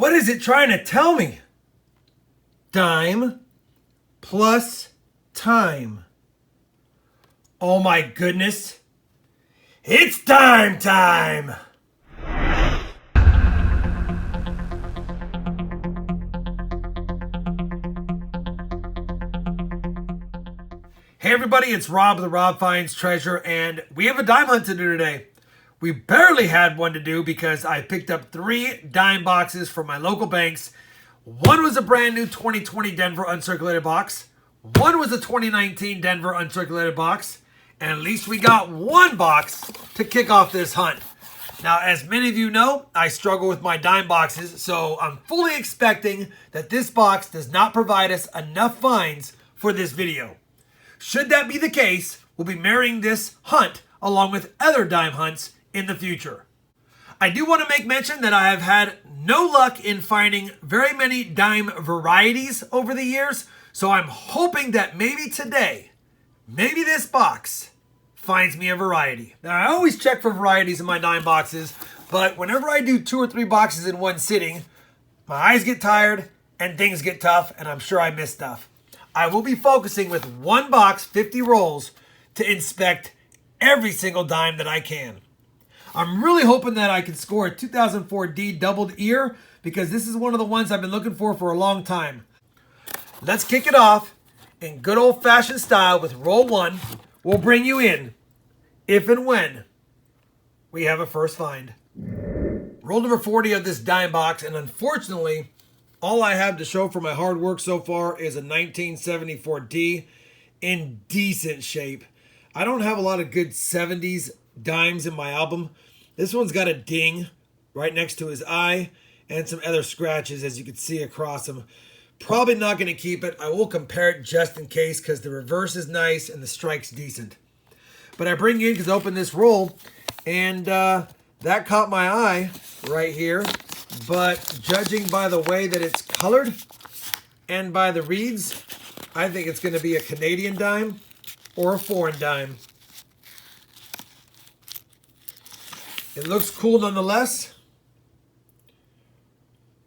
What is it trying to tell me? Dime plus time. Oh my goodness. It's dime time! Hey everybody, it's Rob the Rob Finds Treasure, and we have a dime hunt to do today. We barely had one to do because I picked up 3 dime boxes from my local banks. One was a brand new 2020 Denver uncirculated box. One was a 2019 Denver uncirculated box. And at least we got one box to kick off this hunt. Now, as many of you know, I struggle with my dime boxes, so I'm fully expecting that this box does not provide us enough finds for this video. Should that be the case, we'll be marrying this hunt along with other dime hunts in the future. I do want to make mention that I have had no luck in finding very many dime varieties over the years, so I'm hoping that maybe today, maybe this box finds me a variety. Now, I always check for varieties in my dime boxes, but whenever I do 2 or 3 boxes in one sitting, my eyes get tired and things get tough, and I'm sure I miss stuff. I will be focusing with one box, 50 rolls, to inspect every single dime that I can. I'm really hoping that I can score a 2004 D doubled ear, because this is one of the ones I've been looking for a long time. Let's kick it off in good old-fashioned style with roll 1. We'll bring you in if and when we have a first find. Roll number 40 of this dime box, and unfortunately, all I have to show for my hard work so far is a 1974 D in decent shape. I don't have a lot of good 70s dimes in my album. This one's got a ding right next to his eye and some other scratches, as you can see across him. Probably not going to keep it. I will compare it just in case because the reverse is nice and the strike's decent. But I bring you in because I opened this roll, and that caught my eye right here. But judging by the way that it's colored and by the reeds, I think it's going to be a Canadian dime or a foreign dime. It looks cool nonetheless.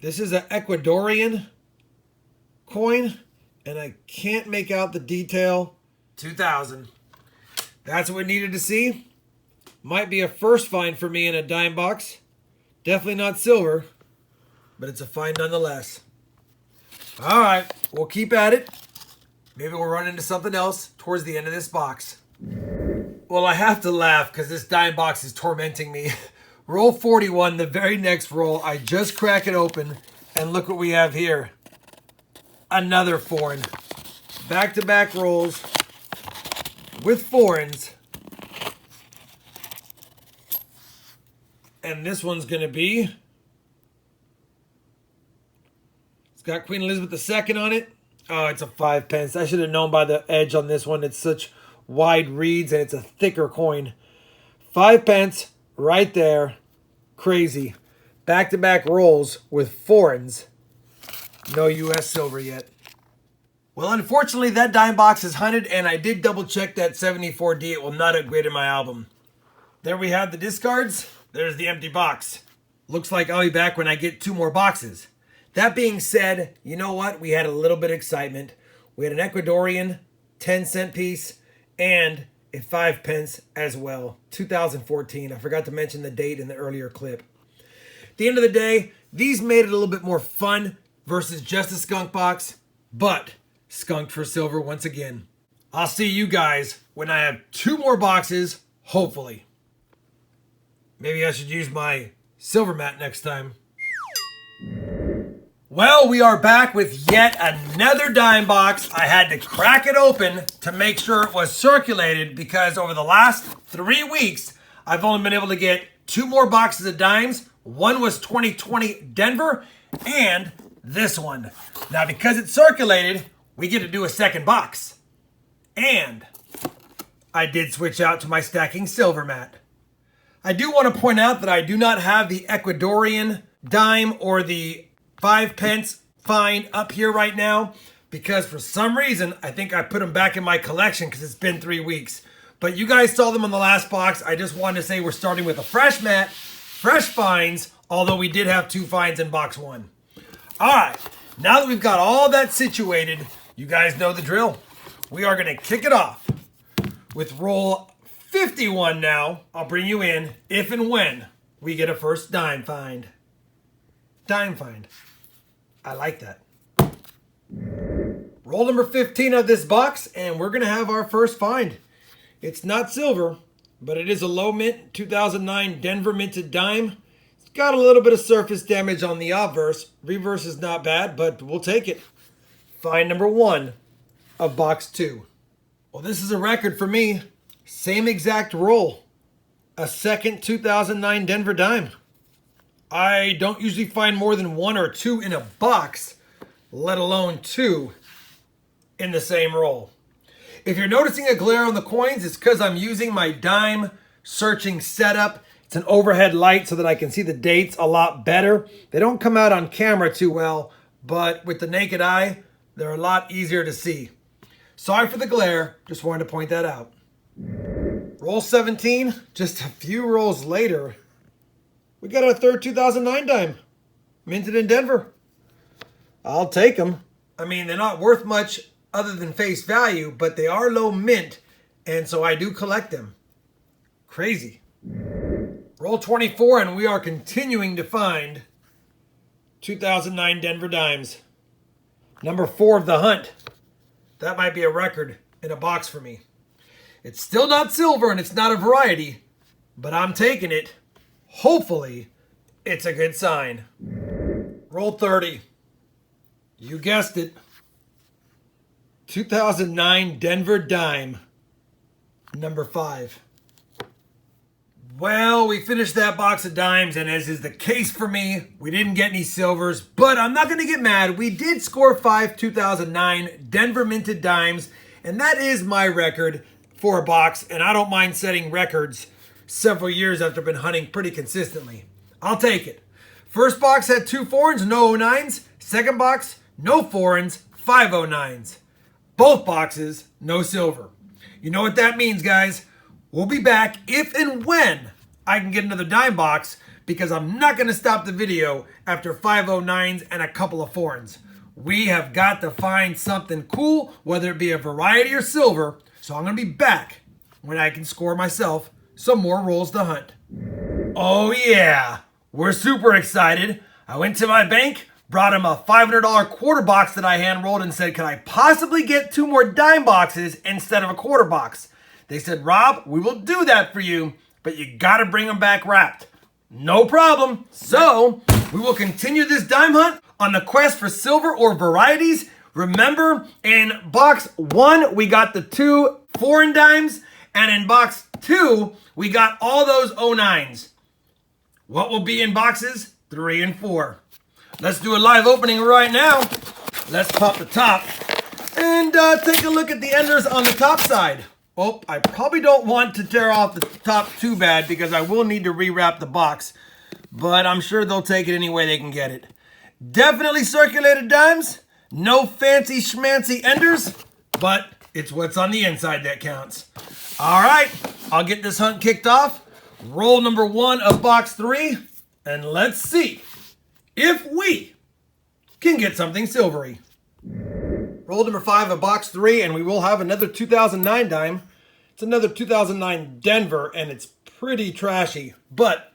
This is an Ecuadorian coin, and I can't make out the detail. 2000. That's what we needed to see. Might be a first find for me in a dime box. Definitely not silver, but it's a find nonetheless. All right, we'll keep at it. Maybe we'll run into something else towards the end of this box. Well, I have to laugh because this dime box is tormenting me. Roll 41, the very next roll. I just crack it open, and look what we have here. Another foreign. Back-to-back rolls with foreigns. And this one's going to be... It's got Queen Elizabeth II on it. Oh, it's a 5 pence. I should have known by the edge on this one. It's such wide reeds and it's a thicker coin. 5 pence right there. Crazy. Back-to-back rolls with foreigns. No U.S. silver yet. Well, unfortunately, that dime box is hunted, and I did double-check that 74D. It will not upgrade in my album. There we have the discards. There's the empty box. Looks like I'll be back when I get 2 more boxes. That being said, you know what? We had a little bit of excitement. We had an Ecuadorian 10-cent piece and a 5 pence as well. 2014. I forgot to mention the date in the earlier clip. At the end of the day, these made it a little bit more fun versus just a skunk box, but skunked for silver once again. I'll see you guys when I have 2 more boxes, hopefully. Maybe I should use my silver mat next time. Well, we are back with yet another dime box. I had to crack it open to make sure it was circulated because over the last 3 weeks, I've only been able to get 2 more boxes of dimes. One was 2020 Denver and this one. Now, because it's circulated, we get to do a second box. And I did switch out to my stacking silver mat. I do want to point out that I do not have the Ecuadorian dime or the 5 pence find up here right now because for some reason, I think I put them back in my collection because it's been 3 weeks. But you guys saw them on the last box. I just wanted to say we're starting with a fresh mat, fresh finds, although we did have 2 finds in box 1. All right, now that we've got all that situated, you guys know the drill. We are going to kick it off with roll 51 now. I'll bring you in if and when we get a first dime find. Dime find. I like that. Roll number 15 of this box, and we're going to have our first find. It's not silver, but it is a low mint 2009 Denver minted dime. It's got a little bit of surface damage on the obverse. Reverse is not bad, but we'll take it. Find number 1 of box 2. Well, this is a record for me. Same exact roll. A second 2009 Denver dime. I don't usually find more than 1 or 2 in a box, let alone 2 in the same roll. If you're noticing a glare on the coins, it's because I'm using my dime searching setup. It's an overhead light so that I can see the dates a lot better. They don't come out on camera too well, but with the naked eye, they're a lot easier to see. Sorry for the glare, just wanted to point that out. Roll 17, just a few rolls later, we got our third 2009 dime, minted in Denver. I'll take them. I mean, they're not worth much other than face value, but they are low mint, and so I do collect them. Crazy. Roll 24, and we are continuing to find 2009 Denver dimes. Number 4 of the hunt. That might be a record in a box for me. It's still not silver, and it's not a variety, but I'm taking it. Hopefully, it's a good sign. Roll 30. You guessed it. 2009 Denver dime, number 5. Well, we finished that box of dimes, and as is the case for me, we didn't get any silvers, but I'm not going to get mad. We did score 5 2009 Denver minted dimes, and that is my record for a box, and I don't mind setting records several years after I've been hunting pretty consistently. I'll take it. First box had 2 foreigns, no 09s. Second box, no foreigns, 5 09s. Both boxes, no silver. You know what that means, guys. We'll be back if and when I can get another dime box, because I'm not going to stop the video after 5 09s and a couple of foreigns. We have got to find something cool, whether it be a variety or silver, so I'm going to be back when I can score myself some more rolls to hunt. Oh yeah, we're super excited. I went to my bank, brought him a $500 quarter box that I hand rolled, and said, can I possibly get 2 more dime boxes instead of a quarter box? They said, Rob, we will do that for you, but you got to bring them back wrapped. No problem. So we will continue this dime hunt on the quest for silver or varieties. Remember, in box 1, we got the 2 foreign dimes, and in box 2, we got all those 09s. What will be in boxes 3 and 4? Let's do a live opening right now. Let's pop the top and take a look at the enders on the top side. Oh, I probably don't want to tear off the top too bad because I will need to rewrap the box, but I'm sure they'll take it any way they can get it. Definitely circulated dimes. No fancy schmancy enders, but it's what's on the inside that counts. All right, I'll get this hunt kicked off. Roll number 1 of box 3, and let's see if we can get something silvery. Roll number 5 of box 3, and we will have another 2009 dime. It's another 2009 Denver, and it's pretty trashy, but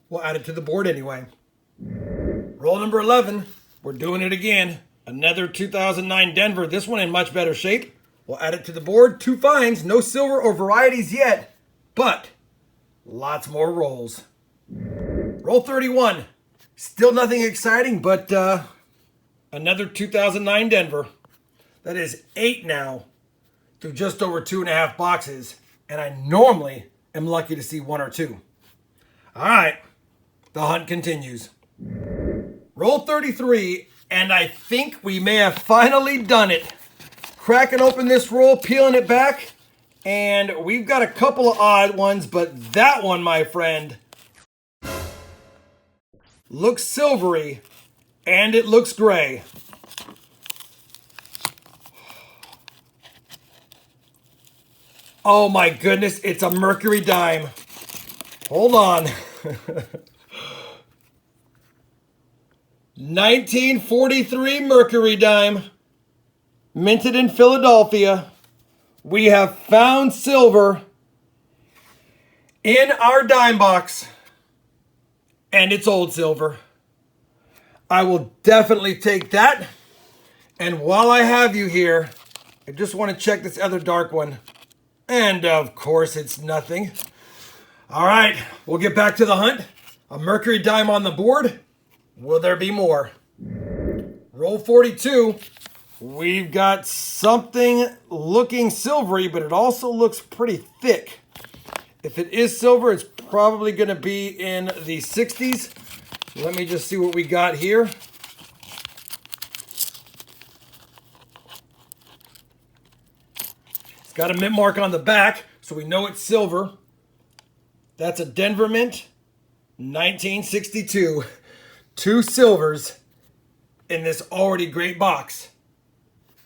we'll add it to the board anyway. Roll number 11, we're doing it again. Another 2009 Denver, this one in much better shape. We'll add it to the board. 2 finds, no silver or varieties yet, but lots more rolls. Roll 31, still nothing exciting, but another 2009 Denver. That is 8 now through just over 2.5 boxes, and I normally am lucky to see 1 or 2. All right, the hunt continues. Roll 33, and I think we may have finally done it. Cracking open this roll, peeling it back, and we've got a couple of odd ones, but that one, my friend, looks silvery, and it looks gray. Oh my goodness, it's a Mercury Dime. Hold on. 1943 Mercury Dime, minted in Philadelphia. We have found silver in our dime box, and it's old silver. I will definitely take that. And while I have you here, I just want to check this other dark one. And of course, it's nothing. All right, we'll get back to the hunt. A Mercury Dime on the board. Will there be more? Roll 42. We've got something looking silvery, but it also looks pretty thick. If it is silver, it's probably going to be in the 60s. Let me just see what we got here. It's got a mint mark on the back, so we know it's silver. That's a Denver mint, 1962. 2 silvers in this already great box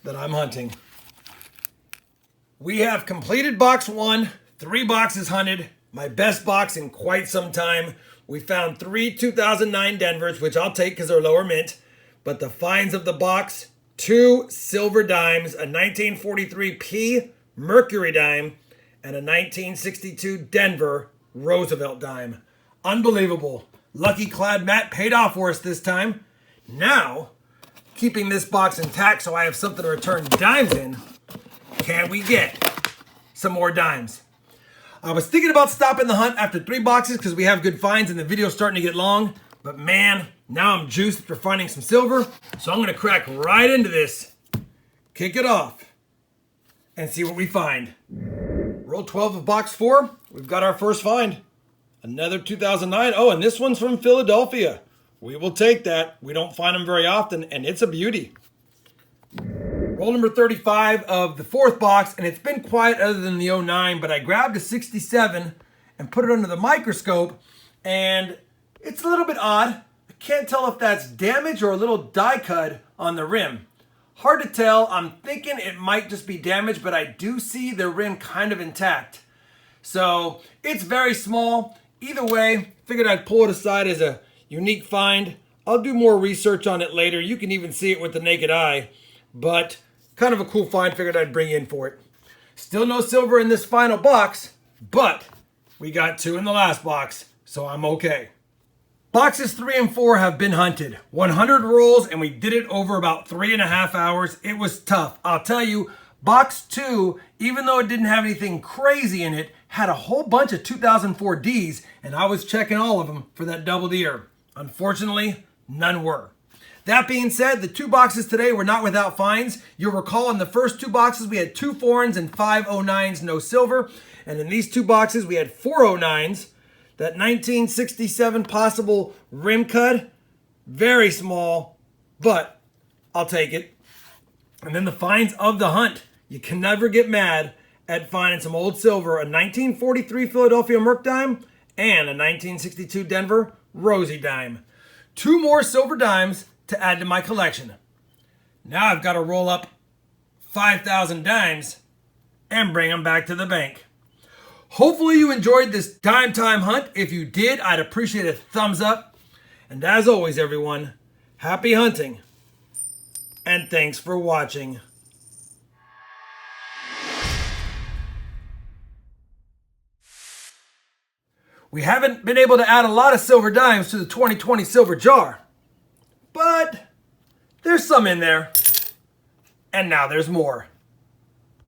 that I'm hunting. We have completed box 1, 3 boxes hunted, my best box in quite some time. We found 3 2009 Denvers, which I'll take because they're lower mint, but the finds of the box, 2 silver dimes, a 1943 P Mercury Dime, and a 1962 Denver Roosevelt Dime. Unbelievable. Lucky Clad Matt paid off for us this time. Now, keeping this box intact so I have something to return dimes in, can we get some more dimes? I was thinking about stopping the hunt after 3 boxes because we have good finds and the video's starting to get long. But man, now I'm juiced after finding some silver. So I'm going to crack right into this, kick it off, and see what we find. Roll 12 of box 4. We've got our first find. Another 2009. Oh, and this one's from Philadelphia. We will take that. We don't find them very often, and it's a beauty. Roll number 35 of the 4th box, and it's been quiet other than the 09, but I grabbed a 67 and put it under the microscope, and it's a little bit odd. I can't tell if that's damage or a little die cut on the rim. Hard to tell. I'm thinking it might just be damage, but I do see the rim kind of intact. So it's very small. Either way, figured I'd pull it aside as a unique find. I'll do more research on it later. You can even see it with the naked eye, but kind of a cool find. Figured I'd bring in for it. Still no silver in this final box, but we got 2 in the last box, so I'm okay. Boxes 3 and 4 have been hunted. 100 rolls, and we did it over about 3.5 hours. It was tough. I'll tell you, box 2, even though it didn't have anything crazy in it, had a whole bunch of 2004 Ds, and I was checking all of them for that doubled ear. Unfortunately, none were. That being said, the 2 boxes today were not without finds. You'll recall in the first 2 boxes, we had 2 foreigns and 5 09s, no silver. And in these 2 boxes, we had 4 09s. That 1967 possible rim cut, very small, but I'll take it. And then the finds of the hunt. You can never get mad at finding some old silver, a 1943 Philadelphia Merc Dime and a 1962 Denver Rosie Dime. 2 more silver dimes to add to my collection. Now I've got to roll up 5,000 dimes and bring them back to the bank. Hopefully you enjoyed this dime time hunt. If you did, I'd appreciate a thumbs up. And as always, everyone, happy hunting and thanks for watching. We haven't been able to add a lot of silver dimes to the 2020 silver jar, but there's some in there, and now there's more.